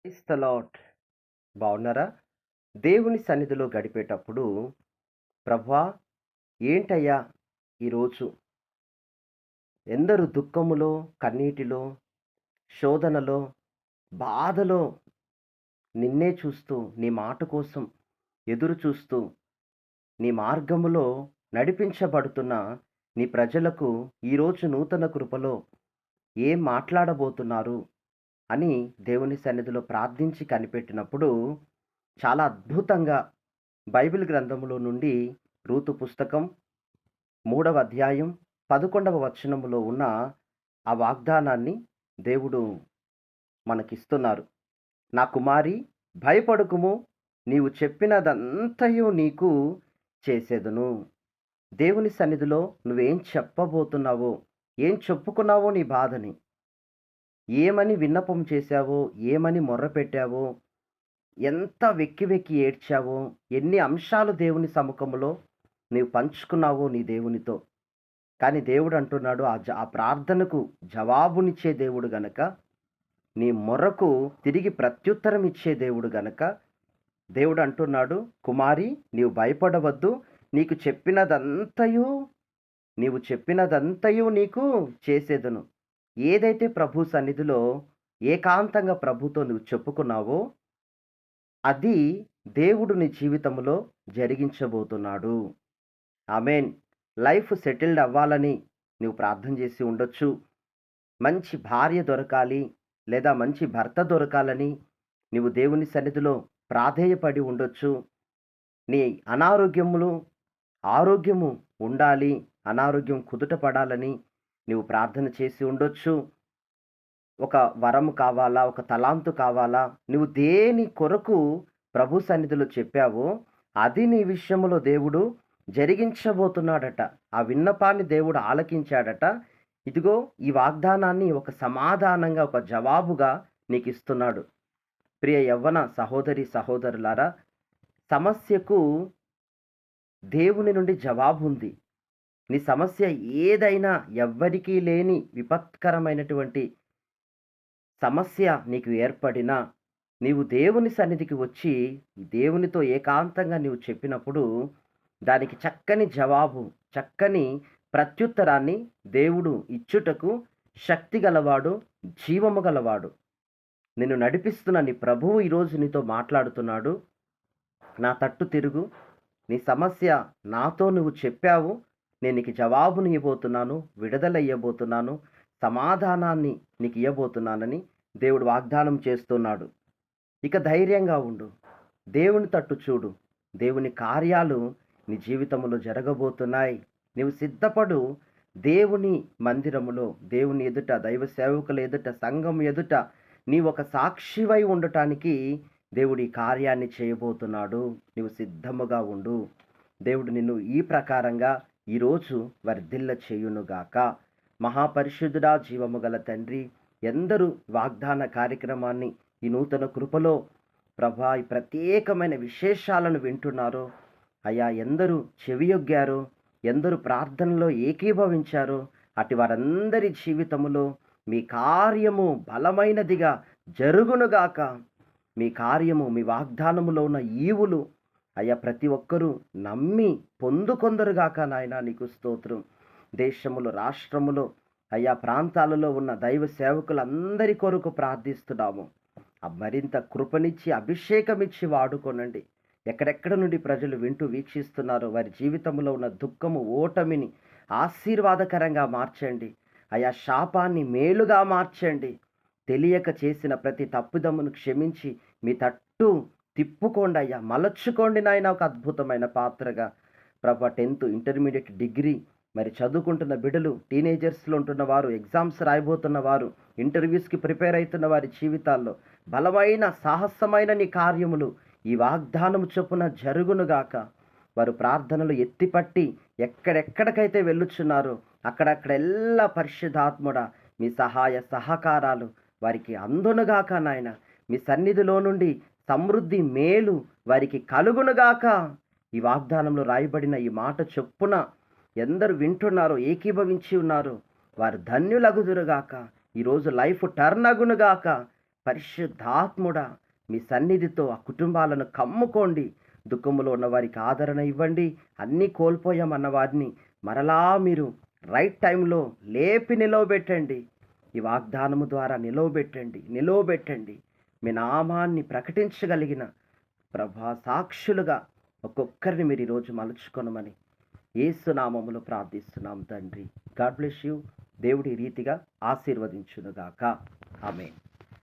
Praise the lord. బాగున్నారా? దేవుని సన్నిధిలో గడిపేటప్పుడు, ప్రభువా ఏంటయ్యా ఈరోజు ఎందరు దుఃఖములో, కన్నీటిలో, శోధనలో, బాధలో నిన్నే చూస్తూ, నీ మాట కోసం ఎదురు చూస్తూ, నీ మార్గములో నడిపించబడుతున్న నీ ప్రజలకు ఈరోజు నూతన కృపలో ఏం మాట్లాడబోతున్నారు అని దేవుని సన్నిధిలో ప్రార్థించి కనిపెట్టినప్పుడు, చాలా అద్భుతంగా బైబిల్ గ్రంథములో నుండి రూతు పుస్తకం 3వ అధ్యాయం 11వ వచనములో ఉన్న ఆ వాగ్దానాన్ని దేవుడు మనకిస్తున్నారు. నా కుమారి, భయపడకుము, నీవు చెప్పినదంతయు నీకు చేసేదను. దేవుని సన్నిధిలో నువ్వేం చెప్పబోతున్నావో, ఏం చెప్పుకున్నావో నీ బాధని, ఏమని విన్నపం చేశావో, ఏమని మొర్రపెట్టావో, ఎంత వెక్కి వెక్కి ఏడ్చావో, ఎన్ని అంశాలు దేవుని సముఖములో నీవు పంచుకున్నావో నీ దేవునితో. కానీ దేవుడు అంటున్నాడు, ఆ ప్రార్థనకు జవాబునిచ్చే దేవుడు గనక, నీ మొర్రకు తిరిగి ప్రత్యుత్తరం ఇచ్చే దేవుడు గనక, దేవుడు అంటున్నాడు, కుమారి నీవు భయపడవద్దు, నీకు చెప్పినదంతయు నీవు చెప్పినదంతయు నీకు చేసేదను. ఏదైతే ప్రభు సన్నిధిలో ఏకాంతంగా ప్రభుతో నువ్వు చెప్పుకున్నావో, అది దేవుడు నీ జీవితంలో జరిగించబోతున్నాడు. ఆమేన్. లైఫ్ సెటిల్డ్ అవ్వాలని నువ్వు ప్రార్థన చేసి ఉండొచ్చు. మంచి భార్య దొరకాలి, లేదా మంచి భర్త దొరకాలని నీవు దేవుని సన్నిధిలో ప్రాధేయపడి ఉండొచ్చు. నీ ఆరోగ్యము ఉండాలి, అనారోగ్యం కుదుట పడాలని నీవు ప్రార్థన చేసి ఉండొచ్చు. ఒక వరము కావాలా, ఒక తలాంతు కావాలా, నువ్వు దేని కొరకు ప్రభు సన్నిధిలో చెప్పావో, అది నీ విషయములో దేవుడు జరిగించబోతున్నాడట. ఆ విన్నపాన్ని దేవుడు ఆలకించాడట. ఇదిగో ఈ వాగ్దానాన్ని ఒక సమాధానంగా, ఒక జవాబుగా నీకిస్తున్నాడు. ప్రియ యవ్వన సహోదరి, సహోదరులారా, సమస్యకు దేవుని నుండి జవాబుంది. నీ సమస్య ఏదైనా, ఎవ్వరికీ లేని విపత్కరమైనటువంటి సమస్య నీకు ఏర్పడినా, నీవు దేవుని సన్నిధికి వచ్చి, దేవునితో ఏకాంతంగా నీవు చెప్పినప్పుడు, దానికి చక్కని జవాబు, చక్కని ప్రత్యుత్తరాన్ని దేవుడు ఇచ్చుటకు శక్తి గలవాడు, జీవము గలవాడు. నిన్ను నడిపిస్తున్న నీ ప్రభువు ఈరోజు నీతో మాట్లాడుతున్నాడు. నా తట్టు తిరుగు, నీ సమస్య నాతో నువ్వు చెప్పావు, నేను నీకు జవాబుని ఇవ్వబోతున్నాను, విడుదల ఇయ్యబోతున్నాను, సమాధానాన్ని నీకు ఇయ్యబోతున్నానని దేవుడు వాగ్దానం చేస్తున్నాడు. ఇక ధైర్యంగా ఉండు, దేవుని తట్టు చూడు, దేవుని కార్యాలు నీ జీవితంలో జరగబోతున్నాయి. నీవు సిద్ధపడు. దేవుని మందిరములో, దేవుని ఎదుట, దైవ సేవకుల ఎదుట, సంఘం ఎదుట నీ ఒక సాక్షివై ఉండటానికి దేవుడు ఈ కార్యాన్ని చేయబోతున్నాడు. నీవు సిద్ధముగా ఉండు. దేవుడు నిన్ను ఈ ప్రకారంగా ఈరోజు వర్ధిల్ల చేయునుగాక. మహాపరిశుద్ధుడా, జీవము గల తండ్రి, ఎందరూ వాగ్దాన కార్యక్రమాన్ని ఈ నూతన కృపలో ప్రభా ఈ ప్రత్యేకమైన విశేషాలను వింటున్నారో అయ్యా, ఎందరూ చెవియొగ్గారో, ఎందరూ ప్రార్థనలో ఏకీభవించారో, అటు వారందరి జీవితములో మీ కార్యము బలమైనదిగా జరుగునుగాక. మీ కార్యము, మీ వాగ్దానములో ఉన్న ఈవులు అయ్యా ప్రతి ఒక్కరూ నమ్మి పొందుకొందరుగాక. నాయనా నీకు స్తోత్రం. దేశములో, రాష్ట్రములో, అయ్యా ప్రాంతాలలో ఉన్న దైవ సేవకులందరి కొరకు ప్రార్థిస్తున్నాము. మరింత కృపనిచ్చి, అభిషేకమిచ్చి వాడుకోనండి. ఎక్కడెక్కడ నుండి ప్రజలు వింటూ వీక్షిస్తున్నారో వారి జీవితంలో ఉన్న దుఃఖము, ఓటమిని ఆశీర్వాదకరంగా మార్చండి. అయా శాపాన్ని మేలుగా మార్చండి. తెలియక చేసిన ప్రతి తప్పుదమ్మును క్షమించి మీ తట్టు తిప్పుకోండి అయ్యా, మలచుకోండి నాయన ఒక అద్భుతమైన పాత్రగా. ప్రభా 10th, ఇంటర్మీడియట్, డిగ్రీ మరి చదువుకుంటున్న బిడ్డలు, టీనేజర్స్లో ఉంటున్న వారు, ఎగ్జామ్స్ రాయబోతున్న వారు, ఇంటర్వ్యూస్కి ప్రిపేర్ అవుతున్న వారి జీవితాల్లో బలమైన, సాహసమైన నీ కార్యములు ఈ వాగ్దానము చొప్పున జరుగునుగాక. వారు ప్రార్థనలు ఎత్తిపట్టి ఎక్కడెక్కడికైతే వెళ్ళుచున్నారో అక్కడెల్లా పరిశుద్ధాత్ముడా మీ సహాయ సహకారాలు వారికి అందునుగాక. నాయన మీ సన్నిధిలో నుండి సమృద్ధి, మేలు వారికి కలుగునుగాక. ఈ వాగ్దానంలో రాయబడిన ఈ మాట చొప్పున ఎందరు వింటున్నారో, ఏకీభవించి ఉన్నారో వారు ధన్యులగుదురుగాక. ఈరోజు లైఫ్ టర్న్ అగునుగాక. పరిశుద్ధాత్ముడా మీ సన్నిధితో ఆ కుటుంబాలను కమ్ముకోండి. దుఃఖములో ఉన్న వారికి ఆదరణ ఇవ్వండి. అన్నీ కోల్పోయామన్న వారిని మరలా మీరు రైట్ టైంలో లేపి నిలవబెట్టండి. ఈ వాగ్దానము ద్వారా నిలవబెట్టండి. మీ నామాన్ని ప్రకటించగలిగిన ప్రభా సాక్షులుగా ఒక్కొక్కరిని మీరు ఈరోజు మలుచుకొనమని యేసు నామములో ప్రార్థిస్తున్నాం తండ్రి. God bless you. దేవుడి రీతిగా ఆశీర్వదించునుగాక. ఆమేన్.